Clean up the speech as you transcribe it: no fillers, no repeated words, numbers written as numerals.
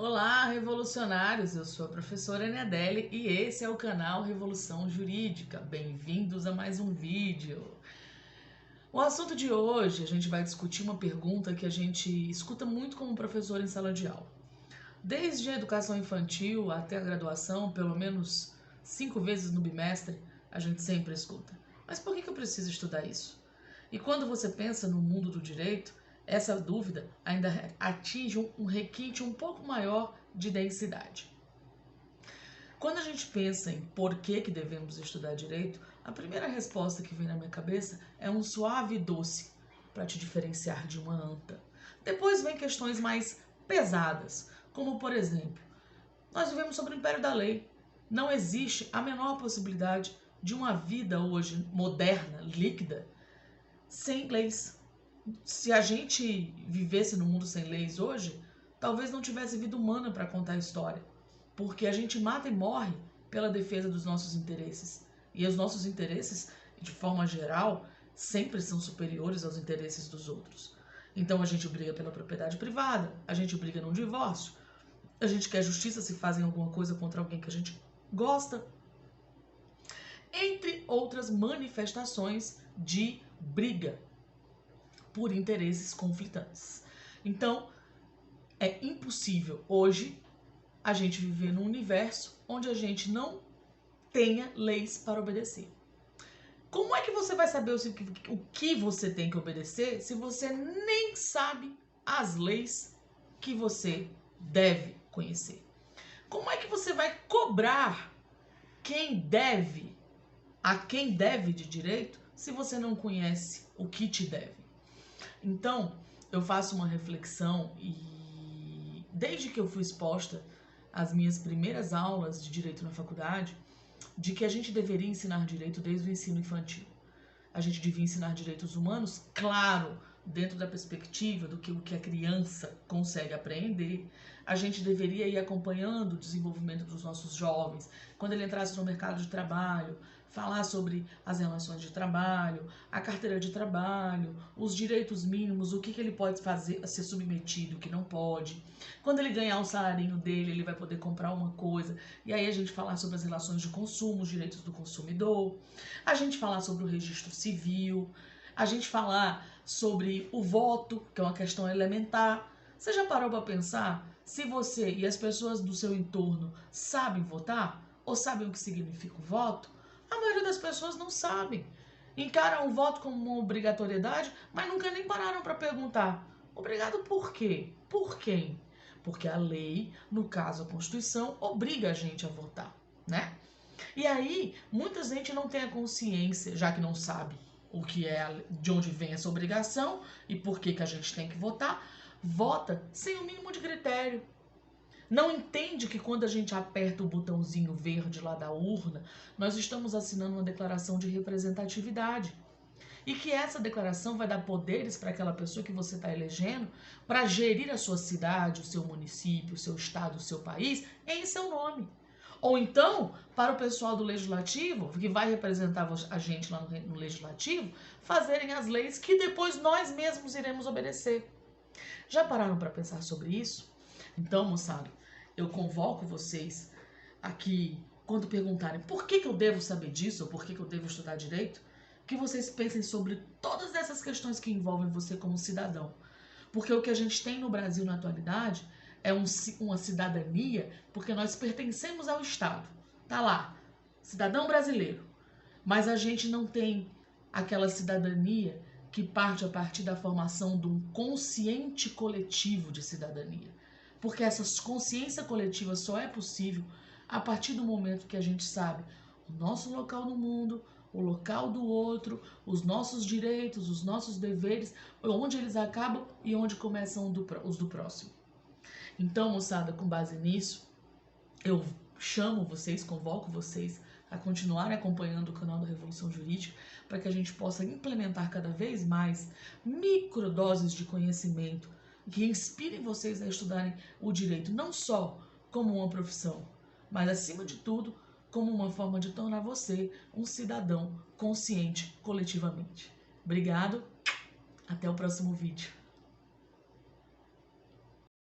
Olá, revolucionários! Eu sou a professora Aniadeli e esse é o canal Revolução Jurídica. Bem-vindos a mais um vídeo. O assunto de hoje, a gente vai discutir uma pergunta que a gente escuta muito como professor em sala de aula. Desde a educação infantil até a graduação, pelo menos 5 vezes no bimestre, a gente sempre escuta. Mas por que eu preciso estudar isso? E quando você pensa no mundo do direito, essa dúvida ainda atinge um requinte um pouco maior de densidade. Quando a gente pensa em por que devemos estudar direito, a primeira resposta que vem na minha cabeça é um suave e doce para te diferenciar de uma anta. Depois vem questões mais pesadas, como por exemplo, nós vivemos sobre o império da lei. Não existe a menor possibilidade de uma vida hoje moderna, líquida, sem leis. Se a gente vivesse num mundo sem leis hoje, talvez não tivesse vida humana para contar a história, porque a gente mata e morre pela defesa dos nossos interesses. E os nossos interesses, de forma geral, sempre são superiores aos interesses dos outros. Então a gente briga pela propriedade privada, a gente briga num divórcio, a gente quer justiça se fazem alguma coisa contra alguém que a gente gosta, entre outras manifestações de briga por interesses conflitantes. Então, é impossível hoje a gente viver num universo onde a gente não tenha leis para obedecer. Como é que você vai saber o que você tem que obedecer se você nem sabe as leis que você deve conhecer? Como é que você vai cobrar a quem deve de direito se você não conhece o que te deve? Então, eu faço uma reflexão e desde que eu fui exposta às minhas primeiras aulas de direito na faculdade, de que a gente deveria ensinar direito desde o ensino infantil. A gente devia ensinar direitos humanos, claro, dentro da perspectiva do que o que a criança consegue aprender. A gente deveria ir acompanhando o desenvolvimento dos nossos jovens. Quando ele entrasse no mercado de trabalho, falar sobre as relações de trabalho, a carteira de trabalho, os direitos mínimos, o que ele pode fazer, ser submetido, o que não pode. Quando ele ganhar o salarinho dele, ele vai poder comprar uma coisa. E aí a gente falar sobre as relações de consumo, os direitos do consumidor. A gente falar sobre o registro civil. A gente falar sobre o voto, que é uma questão elementar. Você já parou para pensar se você e as pessoas do seu entorno sabem votar? Ou sabem o que significa o voto? A maioria das pessoas não sabem. Encaram o voto como uma obrigatoriedade, mas nunca nem pararam para perguntar: obrigado por quê? Por quem? Porque a lei, no caso a Constituição, obriga a gente a votar, né? E aí, muita gente não tem a consciência, já que não sabe o que é, de onde vem essa obrigação e por que a gente tem que votar, vota sem o mínimo de critério. Não entende que quando a gente aperta o botãozinho verde lá da urna, nós estamos assinando uma declaração de representatividade. E que essa declaração vai dar poderes para aquela pessoa que você está elegendo para gerir a sua cidade, o seu município, o seu estado, o seu país em seu nome. Ou então, para o pessoal do legislativo, que vai representar a gente lá no legislativo, fazerem as leis que depois nós mesmos iremos obedecer. Já pararam para pensar sobre isso? Então, moçada, eu convoco vocês aqui, quando perguntarem por que eu devo saber disso, ou por que eu devo estudar direito, que vocês pensem sobre todas essas questões que envolvem você como cidadão. Porque o que a gente tem no Brasil na atualidade é uma cidadania, porque nós pertencemos ao Estado. Tá lá, cidadão brasileiro. Mas a gente não tem aquela cidadania que parte a partir da formação de um consciente coletivo de cidadania. Porque essa consciência coletiva só é possível a partir do momento que a gente sabe o nosso local no mundo, o local do outro, os nossos direitos, os nossos deveres, onde eles acabam e onde começam os do próximo. Então, moçada, com base nisso, eu chamo vocês, convoco vocês a continuarem acompanhando o canal da Revolução Jurídica para que a gente possa implementar cada vez mais microdoses de conhecimento que inspirem vocês a estudarem o direito não só como uma profissão, mas acima de tudo como uma forma de tornar você um cidadão consciente coletivamente. Obrigado, até o próximo vídeo.